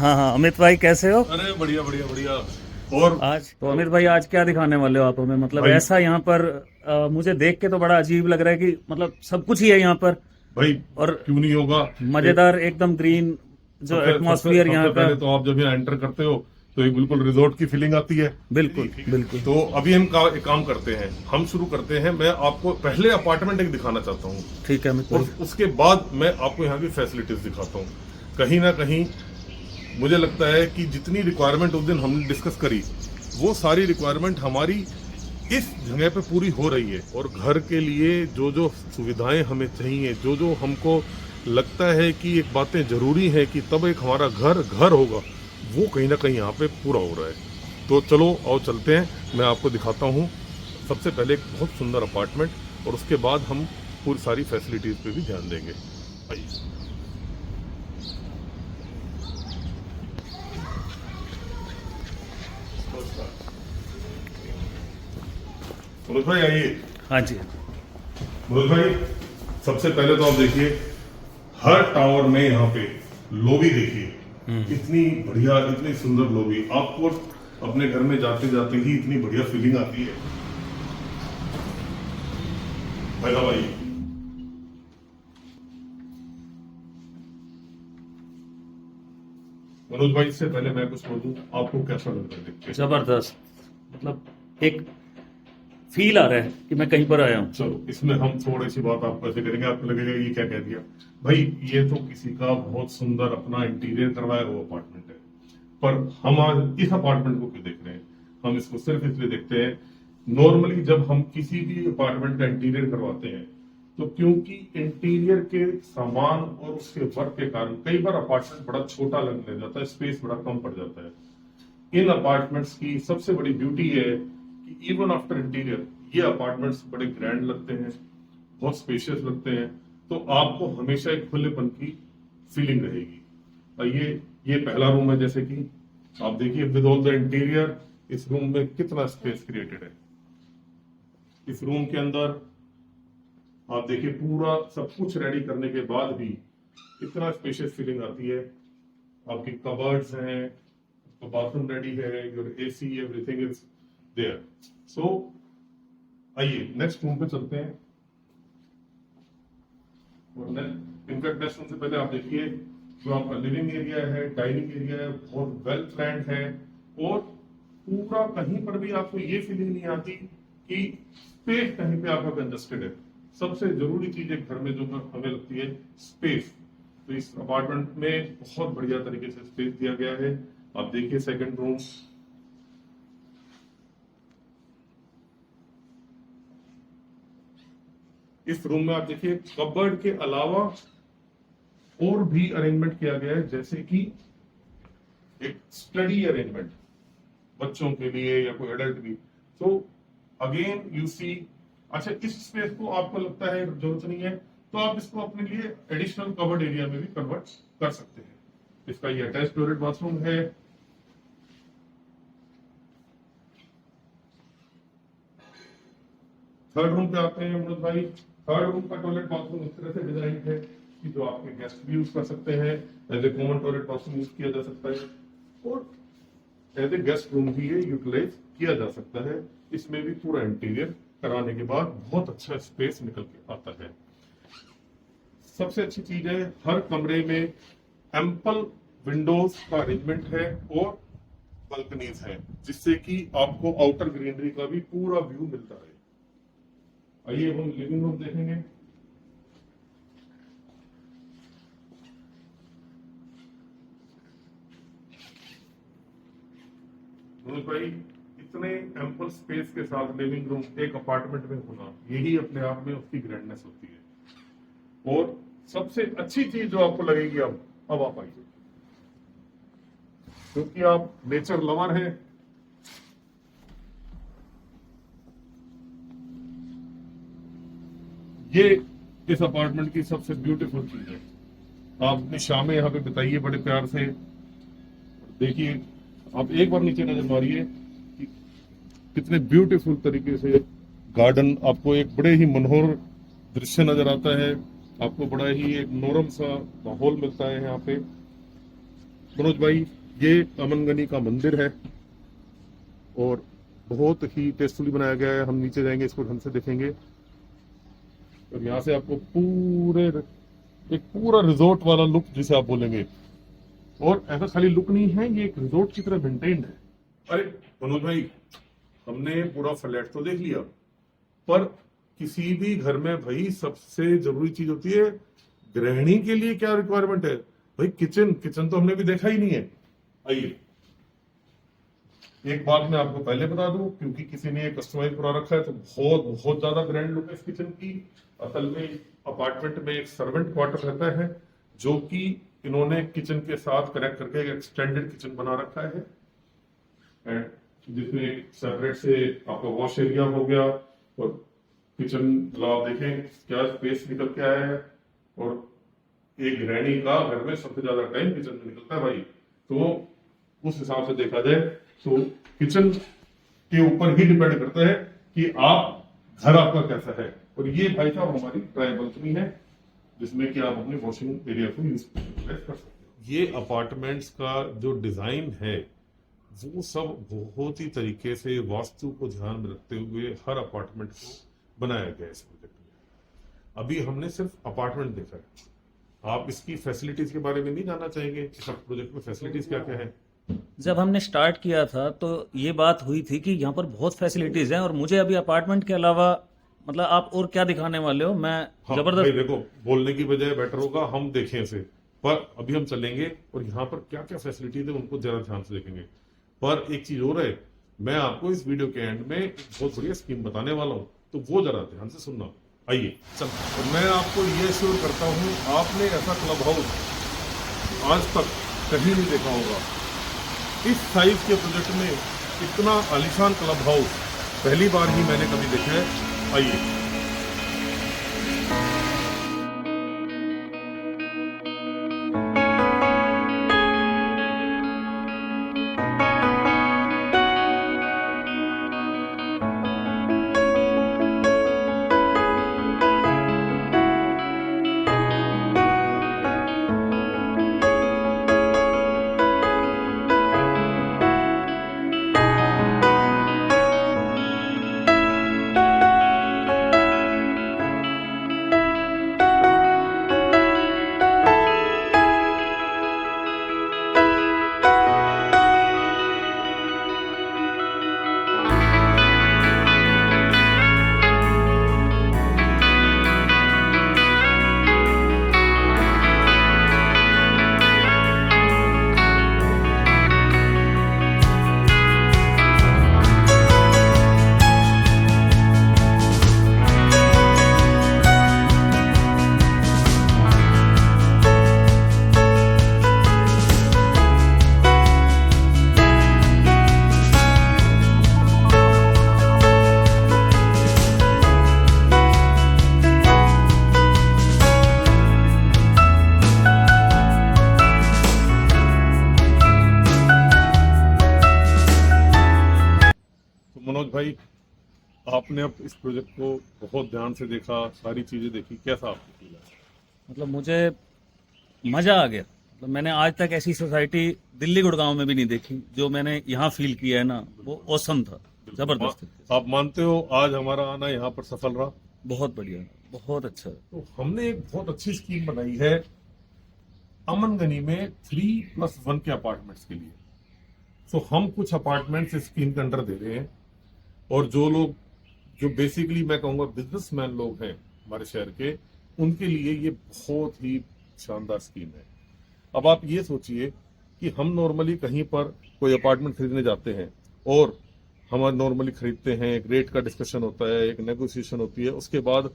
हाँ हाँ, अमित भाई कैसे हो? अरे बढ़िया बढ़िया बढ़िया। और आज तो अमित भाई आज क्या दिखाने वाले हो आप हमें? मतलब भाई ऐसा यहाँ पर मुझे देख के तो बड़ा अजीब लग रहा है कि मतलब सब कुछ ही है यहाँ पर। भाई और क्यों नहीं होगा। एक मजेदार एकदम ग्रीन जो सबसे सबसे एटमॉस्फियर यहाँ सबसे का। पहले तो आप जब यहाँ एंटर करते हो तो एक बिल्कुल रिजॉर्ट की फीलिंग आती है। बिल्कुल बिल्कुल। तो अभी हम एक काम करते हैं, हम शुरू करते हैं। मैं आपको पहले अपार्टमेंट एक दिखाना चाहता हूँ ठीक है अमित और भाई। उसके बाद मैं आपको यहाँ की फैसिलिटीज दिखाता हूँ। कहीं ना कहीं मुझे लगता है कि जितनी रिक्वायरमेंट उस दिन हमने डिस्कस करी, वो सारी रिक्वायरमेंट हमारी इस जगह पे पूरी हो रही है। और घर के लिए जो जो सुविधाएं हमें चाहिए, जो जो हमको लगता है कि एक बातें जरूरी है कि तब एक हमारा घर घर होगा, वो कहीं ना कहीं यहाँ पे पूरा हो रहा है। तो चलो आओ चलते हैं, मैं आपको दिखाता हूँ। सबसे पहले एक बहुत सुंदर अपार्टमेंट और उसके बाद हम पूरी सारी फैसिलिटीज पे भी ध्यान देंगे। आइए। मनोज भाई आइए। हाँ जी। मनोज भाई सबसे पहले तो आप देखिए, हर टावर में यहाँ पे लॉबी देखिए, इतनी बढ़िया इतनी सुंदर लॉबी। आपको अपने घर में जाते जाते ही इतनी बढ़िया फीलिंग आती है। पहला भाई मनोज भाई, इससे पहले मैं कुछ बोलूं, आपको कैसा लग रहा है देख के? जबरदस्त। मतलब एक फील आ रहा है कि मैं कहीं पर आया हूँ। चलो इसमें हम थोड़ी सी बात आपको ऐसे करेंगे, आपको लगेगा ये क्या कह दिया भाई। ये तो किसी का बहुत सुंदर अपना इंटीरियर करवाया हुआ अपार्टमेंट है, पर हम आज इस अपार्टमेंट को क्यों देख रहे हैं? हम इसको सिर्फ इसलिए देखते हैं, नॉर्मली जब हम किसी भी अपार्टमेंट का इंटीरियर करवाते हैं तो क्योंकि इंटीरियर के सामान और उसके वर्क के कारण कई बार अपार्टमेंट बड़ा छोटा लगने लग जाता है, स्पेस बड़ा कम पड़ जाता है। इन अपार्टमेंट्स की सबसे बड़ी ब्यूटी है कि इवन आफ्टर इंटीरियर ये अपार्टमेंट्स बड़े ग्रैंड लगते हैं, बहुत स्पेशियस लगते हैं। तो आपको हमेशा एक खुलेपन की फीलिंग रहेगी। और ये पहला रूम है, जैसे कि आप देखिए विद ऑल द इंटीरियर, इस रूम में कितना स्पेस क्रिएटेड है। इस रूम के अंदर आप देखिए पूरा सब कुछ रेडी करने के बाद भी इतना स्पेशियस फीलिंग आती है। आपकी कबर्ड्स हैं, बाथरूम रेडी है, your AC, everything is there. So आइए नेक्स्ट रूम पे चलते हैं। और इनफैक्ट नेक्स्ट रूम से पहले आप देखिए, जो आपका लिविंग एरिया है, डाइनिंग एरिया है, बहुत वेल प्लान्ड है। और पूरा कहीं पर भी आपको ये फीलिंग नहीं आती कि स्पेस कहीं पे आपका कंजस्टेड है। सबसे जरूरी चीज एक घर में जो हमें लगती है, स्पेस। तो इस अपार्टमेंट में बहुत बढ़िया तरीके से स्पेस दिया गया है। आप देखिए सेकंड रूम। इस रूम में आप देखिए कबर्ड के अलावा और भी अरेंजमेंट किया गया है, जैसे कि एक स्टडी अरेंजमेंट बच्चों के लिए या कोई एडल्ट भी। तो अगेन यू सी, अच्छा इस स्पेस को आपको लगता है जरूरत नहीं है तो आप इसको अपने लिए एडिशनल कवर्ड एरिया में भी कन्वर्ट कर सकते हैं। इसका ये अटैच टॉयलेट बाथरूम है। थर्ड रूम पे आते हैं मनोज भाई। थर्ड रूम का टॉयलेट बाथरूम इस तरह से डिजाइन है कि जो आपके गेस्ट भी यूज कर सकते हैं, as a common toilet bathroom use किया जा सकता है और एज ए गेस्ट रूम भी ये यूटिलाइज किया जा सकता है। इसमें भी पूरा इंटीरियर कराने के बाद बहुत अच्छा स्पेस निकल के आता है। सबसे अच्छी चीज है, हर कमरे में एम्पल विंडोज का अरेंजमेंट है और बालकनीज है, जिससे कि आपको आउटर ग्रीनरी का भी पूरा व्यू मिलता है। आइए हम लिविंग रूम देखेंगे। मनोज भाई, इतने एम्पल स्पेस के साथ लिविंग रूम एक अपार्टमेंट में होना, यही अपने आप में उसकी ग्रैंडनेस होती है। और सबसे अच्छी चीज जो आपको लगेगी, अब आप आइए, क्योंकि आप नेचर लवर हैं। ये इस अपार्टमेंट की सबसे ब्यूटीफुल चीज है। आप अपनी शामें यहाँ पे बिताइए बड़े प्यार से। देखिए आप एक बार नीचे नजर मारिए कि कितने ब्यूटीफुल तरीके से गार्डन, आपको एक बड़े ही मनोहर दृश्य नजर आता है। आपको बड़ा ही एक नोरम सा माहौल मिलता है यहाँ पे। मनोज भाई ये अमन गनी का मंदिर है और बहुत ही टेस्टफुली बनाया गया है। हम नीचे जाएंगे, इसको ढंग से देखेंगे और यहाँ से आपको एक पूरा रिजॉर्ट वाला लुक जिसे आप बोलेंगे। और ऐसा खाली लुक नहीं है, ये एक रिजॉर्ट की तरह मेंटेन्ड है। अरे मनोज भाई, हमने पूरा फ्लैट तो देख लिया, पर किसी भी घर में भाई सबसे जरूरी चीज होती है गृहिणी के लिए क्या रिक्वायरमेंट है भाई। किचन तो हमने भी देखा ही नहीं है। आइए, एक बात मैं आपको पहले बता दूं, क्योंकि किसी ने कस्टमाइज करा रखा है तो बहुत ज्यादा ग्रैंड लुक है इस किचन की। असल में अपार्टमेंट में एक सर्वेंट क्वार्टर रहता है जो कि इन्होंने किचन के साथ कनेक्ट करके एक एक्सटेंडेड किचन बना रखा है, एंड जिसमें सेपरेट से आपका वॉश एरिया हो गया और किचन, आप देखें क्या स्पेस निकल के आया है। और एक गृहिणी का घर में सबसे ज्यादा टाइम किचन में निकलता है भाई, तो उस हिसाब से देखा जाए तो किचन के ऊपर ही डिपेंड करता है कि घर आपका कैसा है। और ये भाई साहब हमारी ट्राई बालकनी है जिसमें कि आप अपने वॉशिंग एरिया को यूज कर सकते हैं। ये अपार्टमेंट्स का जो डिजाइन है वो सब बहुत ही तरीके से वास्तु को ध्यान में रखते हुए हर अपार्टमेंट को बनाया गया है इस प्रोजेक्ट में। अभी हमने सिर्फ अपार्टमेंट देखा है, आप इसकी फैसिलिटीज के बारे में नहीं जानना चाहेंगे? इस प्रोजेक्ट में फैसिलिटीज क्या क्या है? जब हमने स्टार्ट किया था तो ये बात हुई थी कि यहाँ पर बहुत फैसिलिटीज हैं और मुझे अभी अपार्टमेंट के अलावा मतलब आप और क्या दिखाने वाले हो। मैं हाँ, जबरदस्त भाई देखो, बोलने की बजाय बेटर होगा हम देखें इसे, पर अभी हम चलेंगे और यहाँ पर क्या क्या फैसिलिटीज है उनको जरा ध्यान से देखेंगे। पर एक चीज और है, मैं आपको इस वीडियो के एंड में बहुत बढ़िया स्कीम बताने वाला हूँ, तो वो जरा ध्यान से सुनना। आइए चल, और मैं आपको ये श्योर करता हूँ आपने ऐसा क्लब हाउस आज तक कहीं नहीं देखा होगा। इस साइज के प्रोजेक्ट में इतना आलीशान क्लब हाउस पहली बार ही मैंने कभी देखा है। आइए, मनोज भाई, आपने अब इस प्रोजेक्ट को बहुत ध्यान से देखा, सारी चीजें देखी, कैसा आपको फील है? मतलब मुझे मजा आ गया। मतलब मैंने आज तक ऐसी सोसाइटी दिल्ली गुड़गांव में भी नहीं देखी। जो मैंने यहाँ फील किया है ना वो औसम था, जबरदस्त। आप मानते हो आज हमारा आना यहाँ पर सफल रहा? बहुत बढ़िया, बहुत अच्छा। तो हमने एक बहुत अच्छी स्कीम बनाई है अमन गनी में 3+1 के अपार्टमेंट्स के लिए। तो हम कुछ अपार्टमेंट्स इस स्कीम के अंडर दे रहे हैं, और जो लोग जो बेसिकली मैं कहूँगा बिजनेसमैन लोग हैं हमारे शहर के, उनके लिए ये बहुत ही शानदार स्कीम है। अब आप ये सोचिए कि हम नॉर्मली कहीं पर कोई अपार्टमेंट खरीदने जाते हैं और हम नॉर्मली खरीदते हैं, एक रेट का डिस्कशन होता है, एक नेगोशिएशन होती है, उसके बाद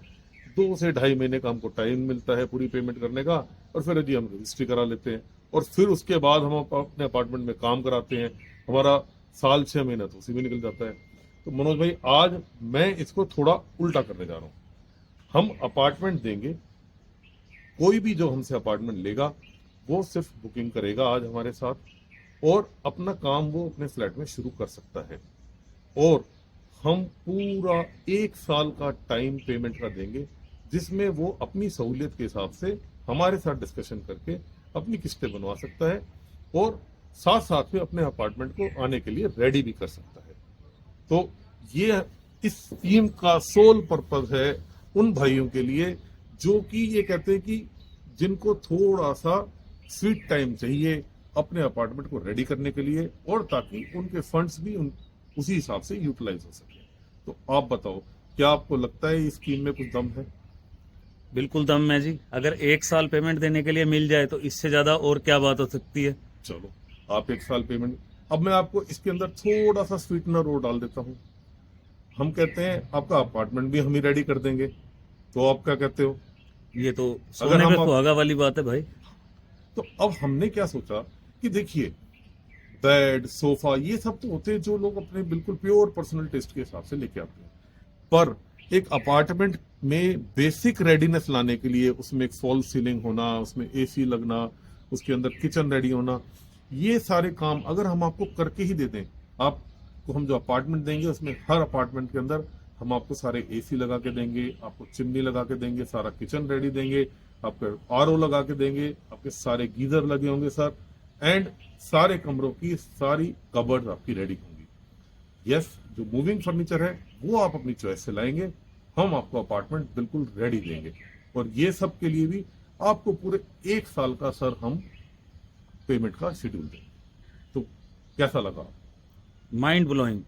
2 से ढाई महीने का हमको टाइम मिलता है पूरी पेमेंट करने का, और फिर जी हम रजिस्ट्री करा लेते हैं, और फिर उसके बाद हम अपने अपार्टमेंट में काम कराते हैं। हमारा साल 6 महीना तो उसी में निकल जाता है। तो मनोज भाई, आज मैं इसको थोड़ा उल्टा करने जा रहा हूँ। हम अपार्टमेंट देंगे, कोई भी जो हमसे अपार्टमेंट लेगा वो सिर्फ बुकिंग करेगा आज हमारे साथ, और अपना काम वो अपने फ्लैट में शुरू कर सकता है। और हम पूरा 1 साल का टाइम पेमेंट का देंगे, जिसमें वो अपनी सहूलियत के हिसाब से हमारे साथ डिस्कशन करके अपनी किस्तें बनवा सकता है। और साथ साथ में अपने अपार्टमेंट को आने के लिए रेडी भी कर सकता है। तो ये इस स्कीम का सोल पर्पस है उन भाइयों के लिए जो कि ये कहते हैं कि जिनको थोड़ा सा स्वीट टाइम चाहिए अपने अपार्टमेंट को रेडी करने के लिए, और ताकि उनके फंड्स भी उसी हिसाब से यूटिलाइज हो सके। तो आप बताओ, क्या आपको लगता है इस स्कीम में कुछ दम है? बिल्कुल दम है जी। अगर 1 साल पेमेंट देने के लिए मिल जाए तो इससे ज्यादा और क्या बात हो सकती है। चलो, आप 1 साल पेमेंट, अब मैं आपको इसके अंदर थोड़ा सा स्वीटनर और डाल देता हूं। हम कहते हैं आपका अपार्टमेंट भी हम ही रेडी कर देंगे, तो आप क्या कहते हो? ये तो अगर सोने हम पे सुहागा वाली बात है भाई। तो अब हमने क्या सोचा कि देखिए, बेड, सोफा, ये सब तो होते हैं जो लोग अपने बिल्कुल प्योर पर्सनल टेस्ट के हिसाब से लेके आते हैं, पर एक अपार्टमेंट में बेसिक रेडीनेस लाने के लिए उसमें एक फॉल सीलिंग होना, उसमें एसी लगना, उसके अंदर किचन रेडी होना, ये सारे काम अगर हम आपको करके ही दे दें, आपको हम जो अपार्टमेंट देंगे उसमें हर अपार्टमेंट के अंदर हम आपको सारे एसी लगा के देंगे, आपको चिमनी लगा के देंगे, सारा किचन रेडी देंगे, आपको आरओ लगा के देंगे, आपके सारे गीजर लगे होंगे सर, एंड सारे कमरों की सारी कबर्ड आपकी रेडी होंगी। यस, जो मूविंग फर्नीचर है वो आप अपनी चॉइस से लाएंगे, हम आपको अपार्टमेंट बिल्कुल रेडी देंगे, और ये सब के लिए भी आपको पूरे 1 साल का सर हम पेमेंट का शेड्यूल देंगे। तो कैसा लगा? Mind blowing.